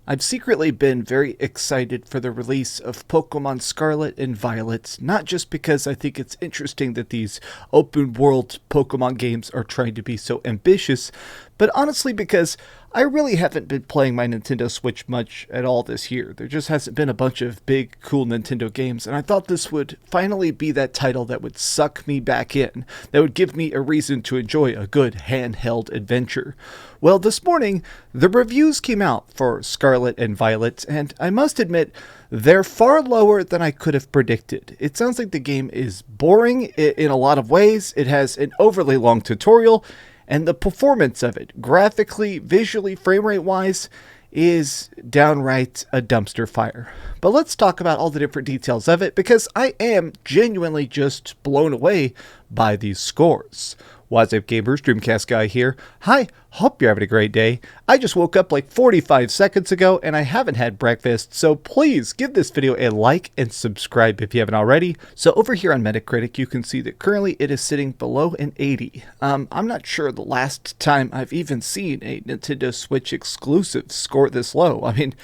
I've secretly been very excited for the release of Pokémon Scarlet and Violet, not just because I think it's interesting that these open world Pokémon games are trying to be so ambitious, but honestly because I really haven't been playing my Nintendo Switch much at all this year. There just hasn't been a bunch of big, cool Nintendo games, and I thought this would finally be that title that would suck me back in, that would give me a reason to enjoy a good handheld adventure. Well, this morning, the reviews came out for Scarlet and Violet, and I must admit, they're far lower than I could have predicted. It sounds like the game is boring in a lot of ways, it has an overly long tutorial, and the performance of it, graphically, visually, frame rate wise, is downright a dumpster fire. But let's talk about all the different details of it because I am genuinely just blown away by these scores. What's up, gamers? DreamcastGuy here. Hi, hope you're having a great day. I just woke up like 45 seconds ago and I haven't had breakfast, so please give this video a like and subscribe if you haven't already. So over here on Metacritic, you can see that currently it is sitting below an 80. I'm not sure the last time I've even seen a Nintendo Switch exclusive score this low. I mean,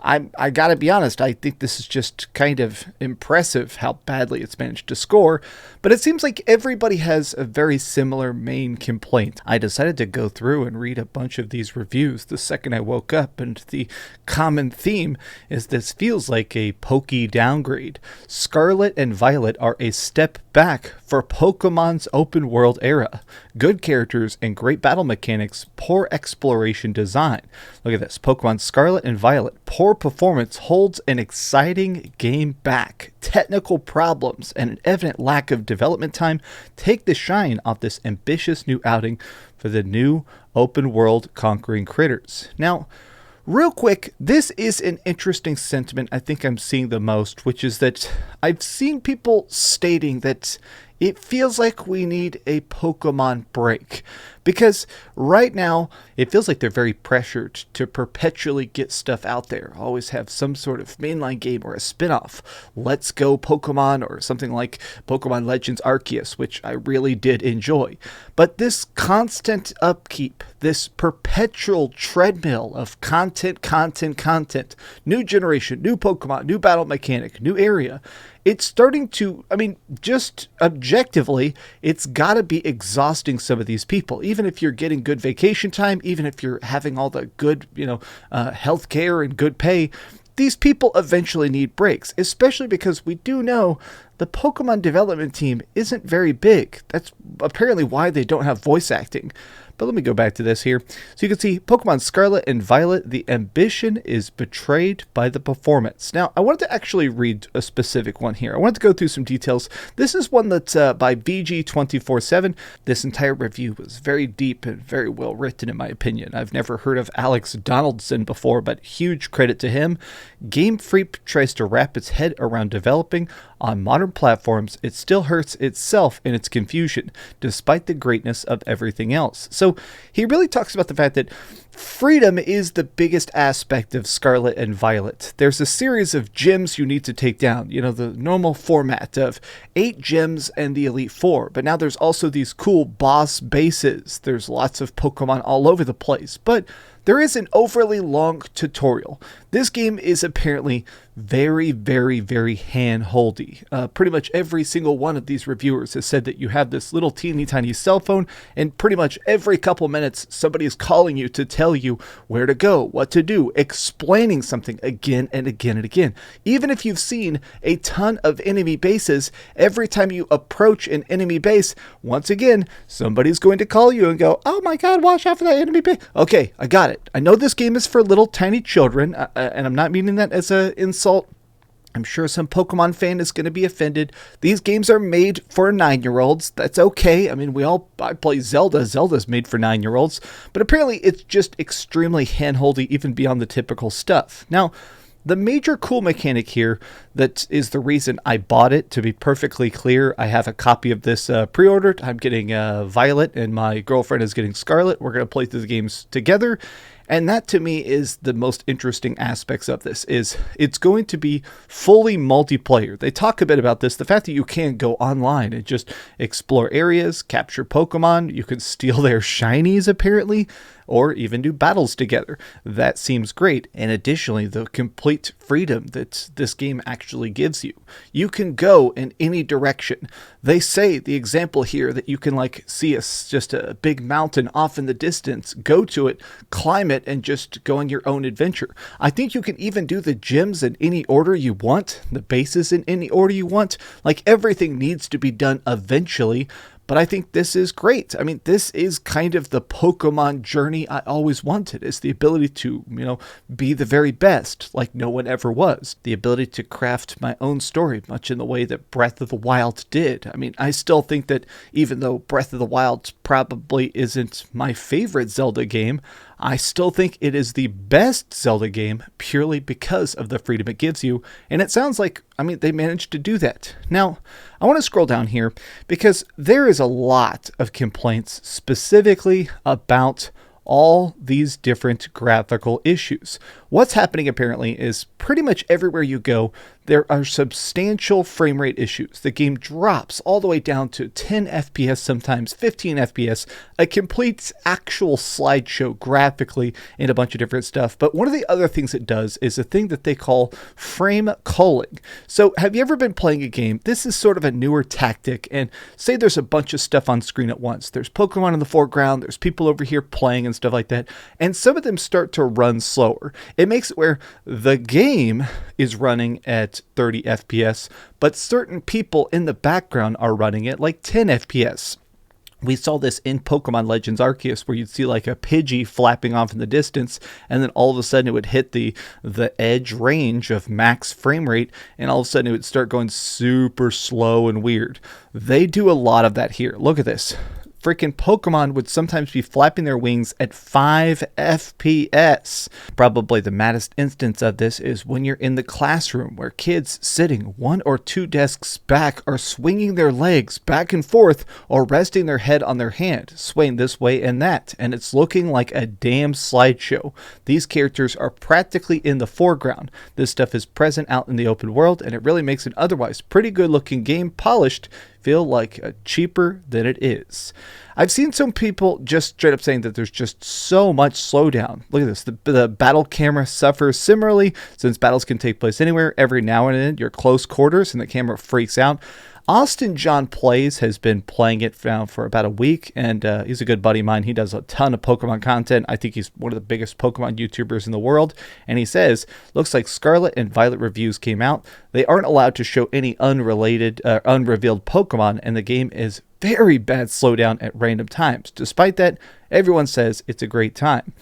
I gotta be honest, I think this is just kind of impressive how badly it's managed to score, but it seems like everybody has a very similar main complaint. I decided to go through and read a bunch of these reviews the second I woke up, and the common theme is this feels like a pokey downgrade. Scarlet and Violet are a step back for Pokemon's open world era. Good characters and great battle mechanics, poor exploration design. Look at this, Pokemon Scarlet and Violet, poor performance holds an exciting game back. Technical problems and an evident lack of development time take the shine off this ambitious new outing for the new open world conquering critters. Now, real quick, this is an interesting sentiment I think I'm seeing the most, which is that I've seen people stating that it feels like we need a Pokemon break. Because right now, it feels like they're very pressured to perpetually get stuff out there. Always have some sort of mainline game or a spin-off. Let's Go Pokemon or something like Pokemon Legends Arceus, which I really did enjoy. But this constant upkeep, this perpetual treadmill of content, new generation, new Pokemon, new battle mechanic, new area, it's starting to, I mean, just objectively, it's got to be exhausting some of these people. Even if you're getting good vacation time, even if you're having all the good, health care and good pay, these people eventually need breaks, especially because we do know the Pokemon development team isn't very big. That's apparently why they don't have voice acting. But let me go back to this here. So you can see Pokemon Scarlet and Violet, the ambition is betrayed by the performance. Now, I wanted to actually read a specific one here. I wanted to go through some details. This is one that's by VG247. This entire review was very deep and very well written, in my opinion. I've never heard of Alex Donaldson before, but huge credit to him. Game Freak tries to wrap its head around developing on modern platforms. It still hurts itself in its confusion, despite the greatness of everything else. So he really talks about the fact that freedom is the biggest aspect of Scarlet and Violet. There's a series of gyms you need to take down, the normal format of 8 gyms and the Elite Four. But now there's also these cool boss bases. There's lots of Pokemon all over the place, but there is an overly long tutorial. This game is apparently very, very, very hand-holdy. Pretty much every single one of these reviewers has said that you have this little teeny tiny cell phone, and pretty much every couple minutes somebody is calling you to tell you where to go, what to do, explaining something again and again and again. Even if you've seen a ton of enemy bases, every time you approach an enemy base, once again, somebody's going to call you and go, "Oh my god, watch out for that enemy base." Okay, I got it. I know this game is for little tiny children, and I'm not meaning that as an insult. I'm sure some Pokemon fan is going to be offended. These games are made for 9-year-olds. That's okay. I mean, I play Zelda. Zelda's made for 9-year-olds. But apparently it's just extremely hand-holdy, even beyond the typical stuff. Now, the major cool mechanic here that is the reason I bought it, to be perfectly clear, I have a copy of this pre-ordered. I'm getting Violet and my girlfriend is getting Scarlet. We're going to play through the games together. And that to me is the most interesting aspects of this, is it's going to be fully multiplayer. They talk a bit about this, the fact that you can go online and just explore areas, capture Pokemon, you can steal their shinies apparently. or even do battles together. That seems great. And additionally, the complete freedom that this game actually gives you. You can go in any direction. They say the example here that you can like see just a big mountain off in the distance, go to it, climb it, and just go on your own adventure. I think you can even do the gyms in any order you want, the bases in any order you want. Like everything needs to be done eventually. But I think this is great. I mean, this is kind of the Pokemon journey I always wanted, is the ability to, be the very best, like no one ever was. The ability to craft my own story, much in the way that Breath of the Wild did. I mean, I still think that even though Breath of the Wild probably isn't my favorite Zelda game, I still think it is the best Zelda game purely because of the freedom it gives you. And it sounds like, they managed to do that. Now, I want to scroll down here because there is a lot of complaints specifically about all these different graphical issues. What's happening apparently is pretty much everywhere you go, there are substantial frame rate issues. The game drops all the way down to 10 FPS, sometimes 15 FPS, a complete actual slideshow graphically and a bunch of different stuff. But one of the other things it does is a thing that they call frame culling. So have you ever been playing a game? This is sort of a newer tactic, and say there's a bunch of stuff on screen at once. There's Pokemon in the foreground, there's people over here playing and stuff like that, and some of them start to run slower. It makes it where the game is running at 30 FPS, but certain people in the background are running at like 10 FPS. We saw this in Pokemon Legends Arceus, where you'd see like a Pidgey flapping off in the distance, and then all of a sudden it would hit the edge range of max frame rate, and all of a sudden it would start going super slow and weird. They do a lot of that here. Look at this. Freaking Pokemon would sometimes be flapping their wings at 5 FPS. Probably the maddest instance of this is when you're in the classroom where kids sitting 1 or 2 desks back are swinging their legs back and forth or resting their head on their hand, swaying this way and that, and it's looking like a damn slideshow. These characters are practically in the foreground. This stuff is present out in the open world, and it really makes an otherwise pretty good looking game polished feel like cheaper than it is. I've seen some people just straight up saying that there's just so much slowdown. Look at this. The battle camera suffers similarly, since battles can take place anywhere. Every now and then you're close quarters and the camera freaks out. Austin John Plays has been playing it now for about a week, and he's a good buddy of mine. He does a ton of Pokemon content. I think he's one of the biggest Pokemon YouTubers in the world, and he says, looks like Scarlet and Violet reviews came out. They aren't allowed to show any unrevealed Pokemon, and the game is very bad slowdown at random times. Despite that, everyone says it's a great time.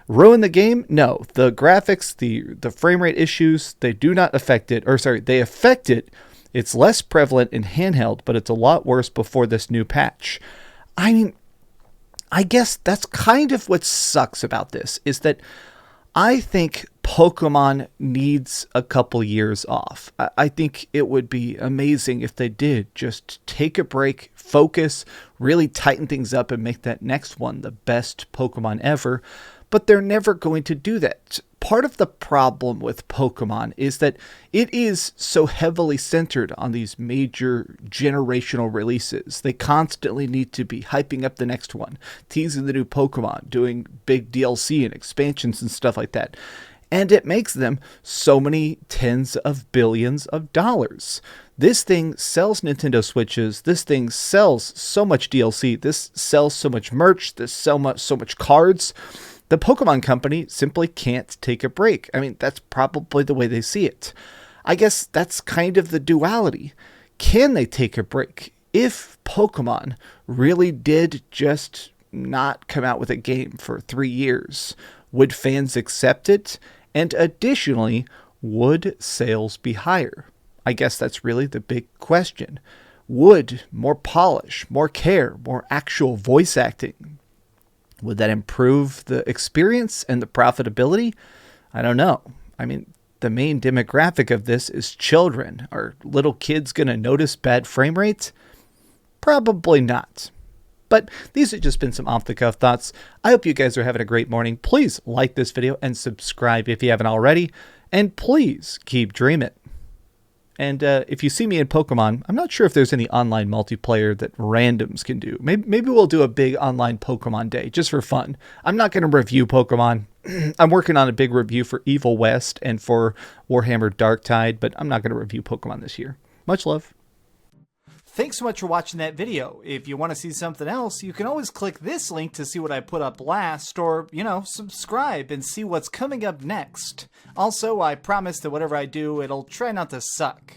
Ruin the game? No. The graphics, the frame rate issues, they do not affect it, they affect it. It's less prevalent in handheld, but it's a lot worse before this new patch. I guess that's kind of what sucks about this, is that I think Pokemon needs a couple years off. I think it would be amazing if they did just take a break, focus, really tighten things up, and make that next one the best Pokemon ever. But they're never going to do that. Part of the problem with Pokemon is that it is so heavily centered on these major generational releases. They constantly need to be hyping up the next one, teasing the new Pokemon, doing big DLC and expansions and stuff like that. And it makes them so many tens of billions of dollars. This thing sells Nintendo Switches. This thing sells so much DLC. This sells so much merch. This sells so much cards. The Pokemon Company simply can't take a break. That's probably the way they see it. I guess that's kind of the duality. Can they take a break? If Pokemon really did just not come out with a game for 3 years, would fans accept it? And additionally, would sales be higher? I guess that's really the big question. Would more polish, more care, more actual voice acting, would that improve the experience and the profitability? I don't know. The main demographic of this is children. Are little kids going to notice bad frame rates? Probably not. But these have just been some off-the-cuff thoughts. I hope you guys are having a great morning. Please like this video and subscribe if you haven't already. And please keep dreaming. And if you see me in Pokemon, I'm not sure if there's any online multiplayer that randoms can do. Maybe we'll do a big online Pokemon day just for fun. I'm not going to review Pokemon. I'm working on a big review for Evil West and for Warhammer Darktide, but I'm not going to review Pokemon this year. Much love. Thanks so much for watching that video. If you want to see something else, you can always click this link to see what I put up last, or, subscribe and see what's coming up next. Also, I promise that whatever I do, it'll try not to suck.